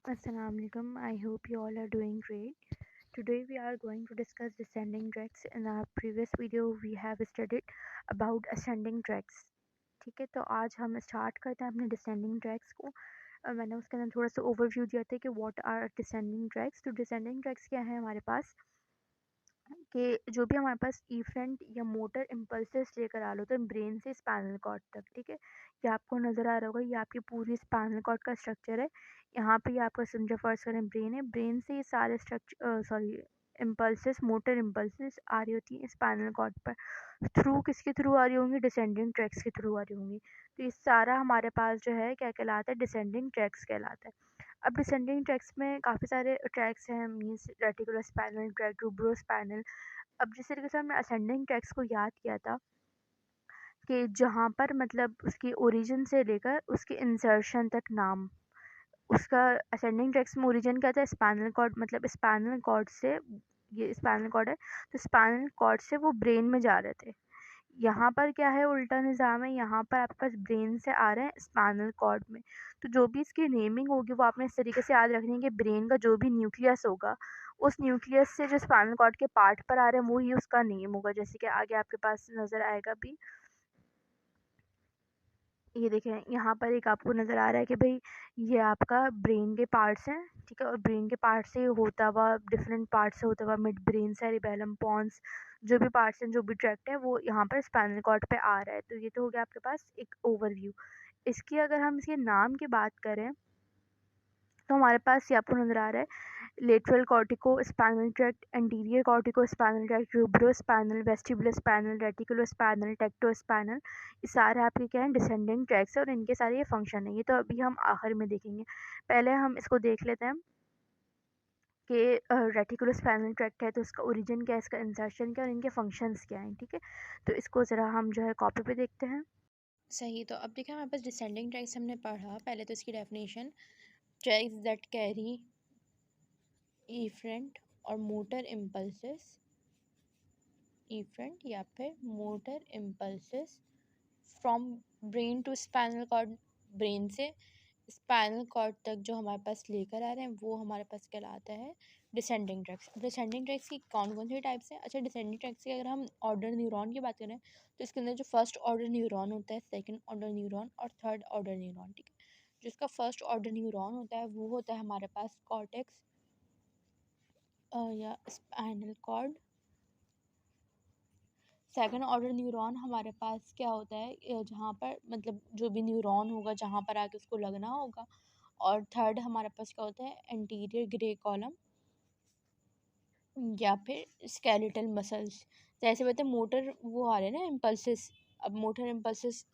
Assalamualaikum. I hope you all are doing great. Today we are going to discuss descending tracks. In our previous video we have studied about ascending tracks. ठीक है, तो आज हम start करते हैं अपने descending tracks को। मैंने उसके अंदर थोड़ा सा ओवरव्यू दिया था कि व्हाट आर डिसेंडिंग ट्रैक्स। तो डिसेंडिंग ट्रैक्स क्या है हमारे पास कि जो भी हमारे पास इफेंट या मोटर इम्पल्सेस लेकर आ लो तो ब्रेन से स्पाइनल कॉर्ड तक, ठीक है। ये आपको नज़र आ रहा होगा, ये आपकी पूरी स्पाइनल कॉर्ड का स्ट्रक्चर है। यहाँ पे ये आपका समझो फर्स्ट करें ब्रेन है, ब्रेन से ये सारे structure sorry impulses motor impulses आ रही होती हैं स्पाइनल कॉर्ड पर। थ्रू किसके थ्रू आ रही होंगी? डिसेंडिंग ट्रैक्स के थ्रू आ रही होंगी। तो ये सारा हमारे पास जो है क्या कहलाता है? डिसेंडिंग ट्रैक्स कहलाता है। अब डिसेंडिंग ट्रैक्स में काफ़ी सारे ट्रैक्स हैं, means reticular spinal tract, tubero spinal. अब जिस तरीके से हमने असेंडिंग ट्रैक्स को याद किया था कि जहाँ पर मतलब उसकी ओरिजिन से लेकर उसके इंसर्शन तक नाम, उसका असेंडिंग ट्रैक्स में ओरिजिन क्या था? स्पाइनल कॉर्ड, मतलब स्पाइनल कॉर्ड से, ये स्पाइनल कॉर्ड है तो स्पाइनल कॉर्ड से वो ब्रेन में जा रहे थे। यहाँ पर क्या है? उल्टा निज़ाम है, यहाँ पर आपके पास ब्रेन से आ रहे हैं स्पाइनल कॉर्ड में। तो जो भी इसकी नेमिंग होगी वो आपने इस तरीके से याद रखनी है कि ब्रेन का जो भी न्यूक्लियस होगा उस न्यूक्लियस से जो स्पाइनल कॉर्ड के पार्ट पर आ रहे हैं वो ही उसका नेम होगा। जैसे कि आगे आपके पास नज़र आएगा भी, ये देखें यहाँ पर एक आपको नज़र आ रहा है कि भाई ये आपका ब्रेन के पार्ट्स हैं, ठीक है। और ब्रेन के पार्ट से होता हुआ डिफरेंट पार्ट से होता हुआ मिड ब्रेन, सेरिबेलम, पॉन्स, जो भी पार्ट्स हैं, जो भी ट्रैक्ट है वो यहाँ पर स्पाइनल कॉर्ड पे आ रहा है। तो ये तो हो गया आपके पास एक ओवरव्यू। इसकी अगर हम इसके नाम की बात करें तो हमारे पास ये आपको नज़र आ रहा है lateral cortico spinal tract, anterior cortico spinal tract, tubero spinal, vestibular spinal, reticulo spinal, tecto spinal. ये सारे आपके क्या हैं? डिसेंडिंग ट्रैक्स है और इनके सारे ये फंक्शन है। ये तो अभी हम आखिर में देखेंगे, पहले हम इसको देख लेते हैं कि रेटिकुलो स्पाइनल ट्रैक्ट है तो इसका ओरिजिन क्या है, इसका इंसर्शन क्या है और इनके फंक्शंस क्या हैं, ठीक है। तो इसको ज़रा हम जो है कॉपी पे देखते हैं। सही। तो अब देखिए हमारे पास डिसेंडिंग ट्रैक्स हमने पढ़ा। पहले तो इसकी definition, tracks that carry afferent और मोटर इम्पल्सेस, इफरेंट या फिर motor impulses from brain to spinal cord, brain से स्पाइनल कॉर्ड तक जो हमारे पास लेकर आ रहे हैं वो हमारे पास कहलाता है डिसेंडिंग ट्रैक्स। डिसेंडिंग ट्रैक्स की कौन कौन सी टाइप्स हैं? अच्छा, डिसेंडिंग ट्रैक्स की अगर हम ऑर्डर न्यूरॉन की बात करें तो इसके अंदर जो फर्स्ट ऑर्डर न्यूरॉन होता है, सेकंड ऑर्डर न्यूरॉन और थर्ड ऑर्डर न्यूरॉन, ठीक है। जिसका फर्स्ट ऑर्डर न्यूरॉन होता है वो होता है हमारे पास कॉर्टेक्स या spinal cord. Second order neuron हमारे पास क्या होता है, जहाँ पर मतलब जो भी न्यूरॉन होगा जहाँ पर आके उसको लगना होगा। और थर्ड हमारे पास क्या होता है, एंटीरियर ग्रे कॉलम या फिर स्केलेटल मसल्स। जैसे कहते हैं मोटर वो आ रहे हैं ना इम्पल्सेस, अब मोटर इम्पल्सेस,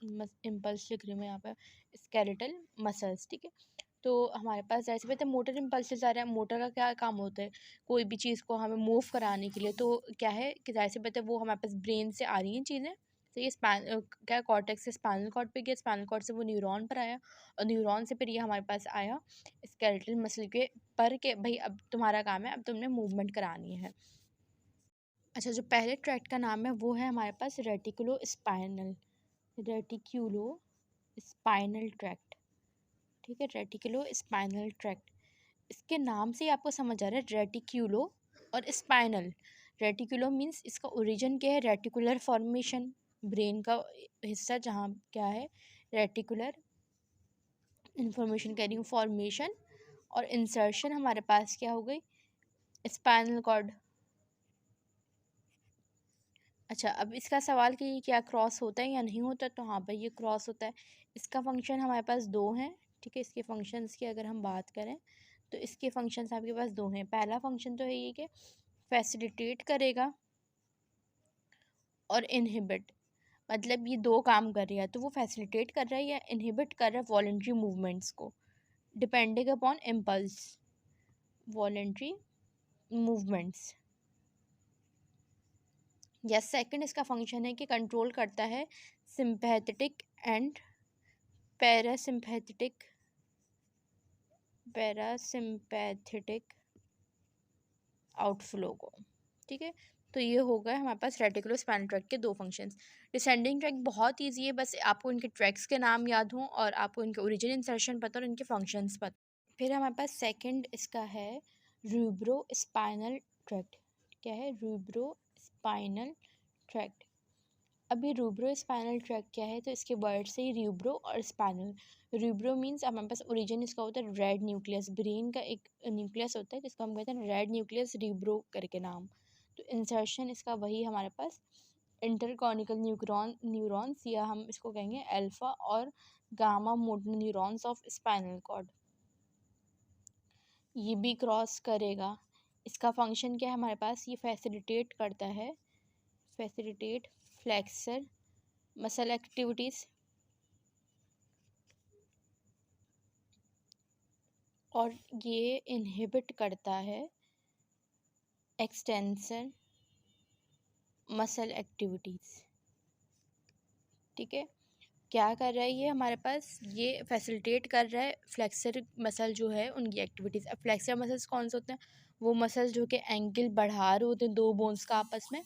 इम्पल्स लिख रही हूँ मैं यहाँ पर, स्केलेटल मसल्स, ठीक है। तो हमारे पास जैसे कहते हैं मोटर इम्पल्सेस आ रहे हैं। मोटर का क्या काम होता है? कोई भी चीज़ को हमें मूव कराने के लिए। तो क्या है कि जैसे कहते हैं वो हमारे पास ब्रेन से आ रही हैं चीज़ें। तो ये क्या कॉर्टेक्स से स्पाइनल कॉर्ड पे गया, स्पाइनल कॉर्ड से वो न्यूरॉन पर आया और न्यूरॉन से फिर ये हमारे पास आया स्केलेटल मसल के पर के भाई अब तुम्हारा काम है, अब तुमने मूवमेंट करानी है। अच्छा, जो पहले ट्रैक्ट का नाम है वो है हमारे पास रेटिकुलो स्पाइनल, रेटिक्यूलो स्पाइनल ट्रैक्ट, ठीक है। रेटिकुलो स्पाइनल ट्रैक्ट, इसके नाम से ही आपको समझ आ रहा है रेटिक्यूलो और स्पाइनल। रेटिकुलो मीन्स इसका ओरिजिन क्या है? रेटिकुलर फॉर्मेशन, ब्रेन का हिस्सा जहाँ क्या है रेटिकुलर इंफॉर्मेशन कह रही हूँ फॉर्मेशन। और इंसर्शन हमारे पास क्या हो गई? Spinal cord. अच्छा, अब इसका सवाल कि क्या क्रॉस होता है या नहीं होता, तो हाँ भाई ये क्रॉस होता है। इसका फंक्शन हमारे पास दो हैं, ठीक है। इसके फंक्शंस की अगर हम बात करें तो इसके फंक्शंस आपके पास दो हैं। पहला फंक्शन तो है ये कि फैसिलिटेट करेगा और इनहिबिट, मतलब ये दो काम कर रहा है। तो वो फैसिलिटेट कर रहा है या इनहिबिट कर रहा है वॉलेंट्री मूवमेंट्स को, depending upon impulse, voluntary movements. या सेकंड इसका फंक्शन है कि कंट्रोल करता है sympathetic and parasympathetic, parasympathetic outflow को, ठीक है। तो ये हो गए हमारे पास रेटिकुलो स्पाइनल ट्रैक्ट के दो फंक्शंस। डिसेंडिंग ट्रैक बहुत ईजी है, बस आपको इनके ट्रैक्स के नाम याद हों और आपको इनके ओरिजिन इंसर्शन पता और इनके फंक्शंस पता। फिर हमारे पास सेकंड इसका है रूब्रो स्पाइनल ट्रैक्ट। क्या है? रूब्रो स्पाइनल ट्रैक्ट। अभी रूब्रो स्पाइनल ट्रैक्ट क्या है? तो इसके वर्ड से ही रूब्रो और स्पाइनल। रूब्रो मीन्स हमारे पास ओरिजिन इसका होता है रेड न्यूक्लियस, ब्रेन का एक न्यूक्लियस होता है जिसको हम कहते हैं रेड न्यूक्लियस, रूब्रो करके नाम। तो इंसर्शन इसका वही हमारे पास इंटरकॉनिकल न्यूरॉन्स, या हम इसको कहेंगे अल्फा और gamma motor neurons of spinal cord. ये भी क्रॉस करेगा। इसका फंक्शन क्या है हमारे पास? ये फैसिलिटेट करता है, फैसिलिटेट फ्लेक्सर मसल एक्टिविटीज़, और ये इनहिबिट करता है एक्सटेंसर मसल एक्टिविटीज़। ठीक है, क्या कर रहा है ये हमारे पास? ये फैसिलिटेट कर रहा है फ्लेक्सर मसल जो है उनकी एक्टिविटीज़। अब फ्लेक्सर मसल्स कौन से होते हैं? वो मसल्स जो कि एंगल बढ़ा रहे होते हैं दो बोन्स का आपस में।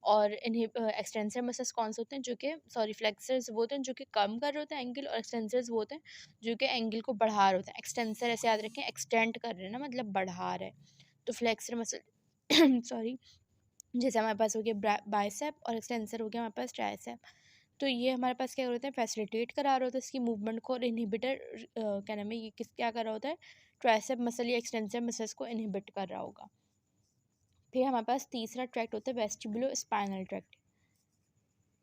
और इन्हें एक्सटेंसर मसल्स कौन से होते हैं? जो कि सॉरी, फ्लेक्सर्स वो होते हैं जो कि कम कर रहे होते हैं एंगल, और एक्सटेंसर्स वो होते हैं जो कि एंगल को बढ़ा रहे होते हैं। एक्सटेंसर ऐसे याद रखें, एक्सटेंड कर रहे हैं ना, मतलब बढ़ा रहे हैं। तो फ्लेक्सर मसल सॉरी, जैसे हमारे पास हो गया बाइसेप, और एक्सटेंसर हो गया हमारे पास ट्राइसेप। तो ये हमारे पास क्या होता है? फैसिलिटेट करा रहा होता है इसकी मूवमेंट को, और इनहिबिटर क्या नाम है, ये क्या कर रहा होता है? ट्राइसेप मसल या एक्सटेंसर मसल्स को इनहिबिट कर रहा होगा। फिर हमारे पास तीसरा ट्रैक्ट होता है vestibulo spinal tract.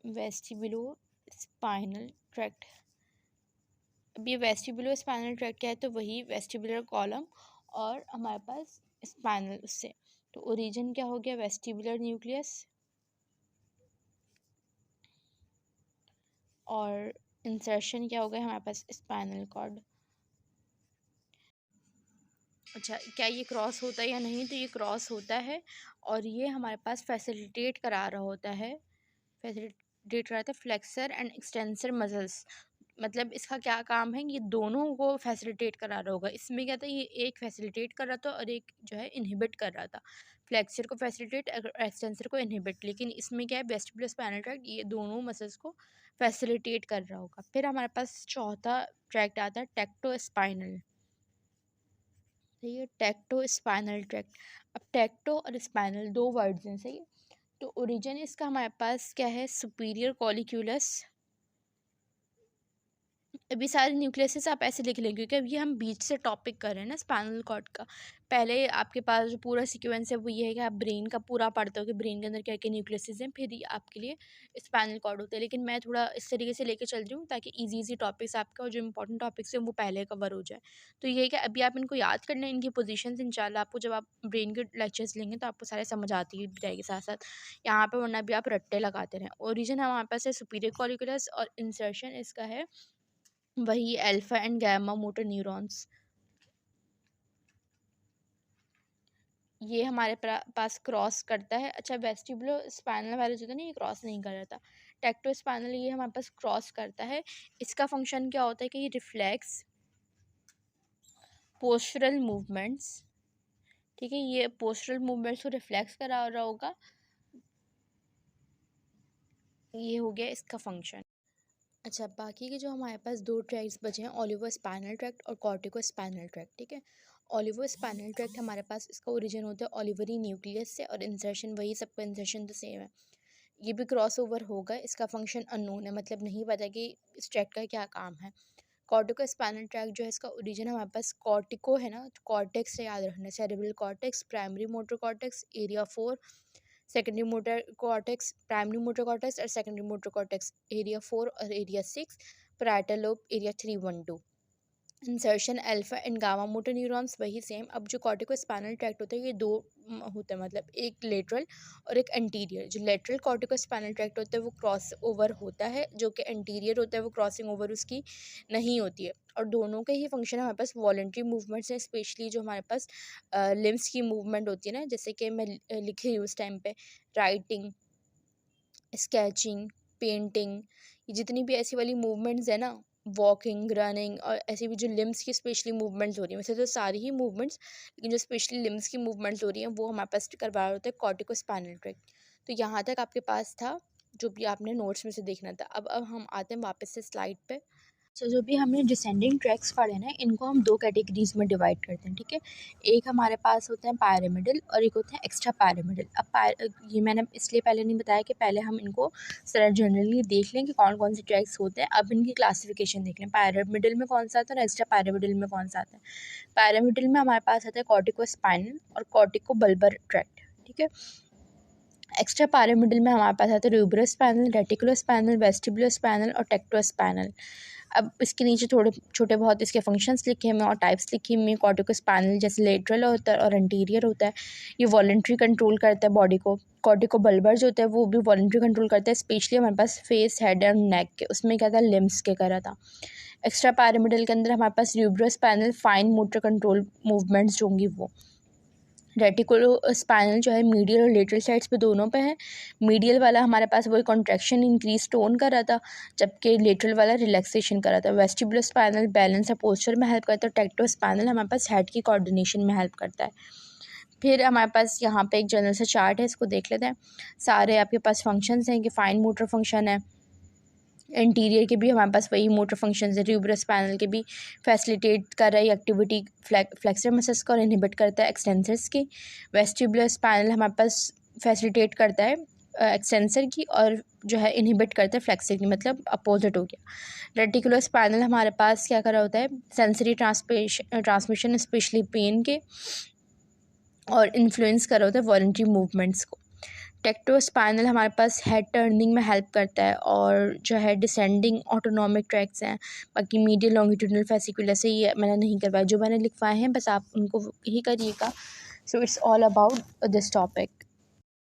Vestibulo spinal tract. अब ये वेस्टिबुलो स्पाइनल ट्रैक्ट क्या है? तो वही वेस्टिबुलर कॉलम और हमारे पास स्पाइनल उससे। तो ओरिजिन क्या हो गया? वेस्टिबुलर न्यूक्लियस, और इंसर्शन क्या हो गया हमारे पास? Spinal cord. अच्छा, क्या ये क्रॉस होता है या नहीं? तो ये क्रॉस होता है, और ये हमारे पास फैसिलिटेट करा रहा होता है, फैसिलिटेट कराता है फ्लेक्सर एंड एक्सटेंसर मसल्स। मतलब इसका क्या काम है? ये दोनों को फैसिलिटेट करा रहा होगा। इसमें क्या था? ये एक फैसिलिटेट कर रहा था और एक जो है इनहिबिट कर रहा था। फ्लेक्सर को फैसिलिटेट, एक्सटेंसर को इनहिबिट। लेकिन इसमें क्या है? वेस्टिबुलर स्पाइनल ट्रैक्ट ये दोनों मसल्स को फैसिलिटेट कर रहा होगा। फिर हमारे पास चौथा ट्रैक्ट आता है टेक्टो स्पाइनल। सही है, टेक्टो स्पाइनल ट्रैक्ट। अब टेक्टो और स्पाइनल दो वर्ड्स हैं, सही है। तो ओरिजिन इसका हमारे पास क्या है? सुपीरियर कॉलिक्यूलस। अभी सारे न्यूक्लियसेस आप ऐसे लिख लेंगे क्योंकि अभी हम बीच से टॉपिक कर रहे हैं ना स्पाइनल कॉर्ड का। पहले आपके पास जो पूरा सीक्वेंस है वो ये है कि आप ब्रेन का पूरा पढ़ते हो कि ब्रेन के अंदर क्या क्या न्यूक्लियसेस हैं, फिर ही आपके लिए स्पाइनल कॉर्ड होता है। लेकिन मैं थोड़ा इस तरीके से लेके चल रही हूँ ताकि ईजी टॉपिक्स आपका, और जो इंपॉर्टेंट टॉपिक्स हैं वो पहले कवर हो जाए। तो ये है कि अभी आप इनको याद करना है, इनकी पोजिशन इंशाल्लाह आपको जब आप ब्रेन के लेक्चर्स लेंगे तो आपको सारे समझ आती जाएगी साथ साथ यहाँ पर, वरना भी आप रट्टे लगाते रहें। ओरिजिन हमारे पास है सुपीरियर कॉलिकुलस, और इंसर्शन इसका है वही alpha and gamma motor neurons. ये हमारे पास क्रॉस करता है। अच्छा, वेस्टिबुलो स्पाइनल वाले जो था ना, ये क्रॉस नहीं कर रहा था। टेक्टो स्पाइनल ये हमारे पास क्रॉस करता है। इसका फंक्शन क्या होता है कि ये रिफ्लेक्स पोस्चरल मूवमेंट्स। ठीक है, ये पोस्चरल मूवमेंट्स को रिफ्लेक्स करा रहा होगा। ये हो गया इसका फंक्शन। अच्छा, बाकी के जो हमारे पास दो ट्रैक्ट्स बचे हैं, ओलिवो स्पाइनल ट्रैक्ट और कॉर्टिको स्पाइनल ट्रैक्ट। ठीक है, ओलिवो स्पाइनल ट्रैक्ट हमारे पास इसका ओरिजिन होता है ओलिवरी न्यूक्लियस से, और इंसर्शन वही, सबका इंसर्शन तो सेम है। ये भी क्रॉस ओवर होगा। इसका फंक्शन अननोन है, मतलब नहीं पता कि इस ट्रैक्ट का क्या काम है। कॉर्टिको स्पाइनल ट्रैक्ट जो है इसका ओरिजिन हमारे पास कॉर्टिको है ना, कॉर्टेक्स से याद रखना, cerebral cortex, primary motor cortex, area 4, secondary motor cortex, primary motor cortex और सेकेंडरी मोटर कॉर्टेक्स, एरिया 4 और area 6, parietal lobe area 312। Insertion alpha and gamma motor neurons वही सेम। अब जो कॉर्टिको स्पाइनल ट्रैक्ट होता है ये दो होता है, मतलब एक लेटरल और एक एंटीरियर। जो लेटरल कॉर्टिको स्पाइनल ट्रैक्ट होता है वो क्रॉस ओवर होता है, जो कि एंटीरियर होता है वो क्रॉसिंग ओवर उसकी नहीं होती है। और दोनों के ही फंक्शन हमारे पास वॉलेंट्री मूवमेंट्स हैं, स्पेशली जो हमारे पास लिम्स की मूवमेंट होती है ना, जैसे कि मैं लिख रही हूँ उस टाइम पे, राइटिंग, स्केचिंग, पेंटिंग, ये जितनी भी ऐसी वाली मूवमेंट्स है ना, वॉकिंग, रनिंग, और ऐसी भी जो लिम्स की स्पेशली मूवमेंट्स हो रही हैं, वैसे तो सारी ही मूवमेंट्स, लेकिन जो स्पेशली लिम्स की मूवमेंट्स हो रही हैं वो हमारे पास करवा रहे होते हैं कॉर्टिको स्पाइनल ट्रैक्ट। तो यहाँ तक आपके पास था जो भी आपने नोट्स में से देखना था। अब हम आते हैं वापस से स्लाइड पे। जो भी हमने डिसेंडिंग ट्रैक्स पढ़े ना, इनको हम 2 कैटेगरीज़ में डिवाइड करते हैं, ठीक है। एक हमारे पास होते हैं पायरामिडल और एक होते हैं एक्स्ट्रा पायरामिडल। अब ये मैंने इसलिए पहले नहीं बताया कि पहले हम इनको जनरली देख लें कि कौन कौन से ट्रैक्स होते हैं। अब इनकी क्लासिफिकेशन देख लें, पायरामिडल में कौन सा आता है और एक्स्ट्रा पायरामिडल में कौन सा आता है। पायरामिडल में हमारे पास आता है कॉर्टिकोस्पाइनल और कॉर्टिकोबल्बर ट्रैक्ट, ठीक है। एक्स्ट्रा पायरामिडल में हमारे पास आता है रूब्रोस्पाइनल, रेटिकुलोस्पाइनल, वेस्टिबुलोस्पाइनल और टेक्टोस्पाइनल। अब इसके नीचे थोड़े छोटे बहुत इसके फंक्शंस लिखे हुए हैं और टाइप्स लिखी हुई हैं। कॉर्टिकोस्पाइनल जैसे लेटरल होता है और एंटीरियर होता है, ये वॉलंटरी कंट्रोल करता है बॉडी को। कॉर्टिकोबल्बर जो होता है वो भी वॉलंटरी कंट्रोल करता है, स्पेशली हमारे पास फेस, हेड और नेक के, उसमें क्या था, लिम्स के करा था। एक्स्ट्रा पैरामिडल के अंदर हमारे पास रूब्रोस्पाइनल, फाइन मोटर कंट्रोल मूवमेंट्स जो होंगी वो। रेटिकुलोस्पाइनल जो है मीडियल और लेटरल साइड्स पे दोनों पे है। मीडियल वाला हमारे पास वही कॉन्ट्रैक्शन इंक्रीज टोन कर रहा था, जबकि लेटरल वाला रिलैक्सेशन कर रहा था। वेस्टिबुलोस्पाइनल बैलेंस और पोस्चर में हेल्प करता है। टेक्टोस्पाइनल हमारे पास हेड की कोऑर्डिनेशन में हेल्प करता है। फिर हमारे पास यहाँ पे एक जनरल सा चार्ट है, इसको देख लेते हैं। सारे आपके पास फंक्शंस हैं कि फाइन मोटर फंक्शन है, इंटीरियर के भी हमारे पास वही मोटर फंक्शंस है। रूब्रोस्पाइनल के भी फैसिलिटेट कर रहा है एक्टिविटी फ्लेक्सर मसल्स को और इनहिबिट करता है एक्सटेंसर्स की। वेस्टिबुलोस्पाइनल हमारे पास फैसिलिटेट करता है एक्सटेंसर की और जो है इनहिबिट करता है फ्लेक्सर की, मतलब अपोजिट हो गया। रेटिकुलोस्पाइनल हमारे पास क्या कर रहा होता है, सेंसरी ट्रांसमिशन स्पेशली पेन के, और इन्फ्लुएंस कर रहा होता है वॉलंटरी मूवमेंट्स को। टेक्टोस्पाइनल हमारे पास हेड टर्निंग में हेल्प करता है और जो है डिसेंडिंग ऑटोनॉमिक ट्रैक्स हैं। बाकी मीडियल लॉन्गिट्यूडनल फेसिकुलर से ये मैंने नहीं करवाया, जो मैंने लिखवाए हैं बस आप उनको ही करिएगा। So it's all about this topic.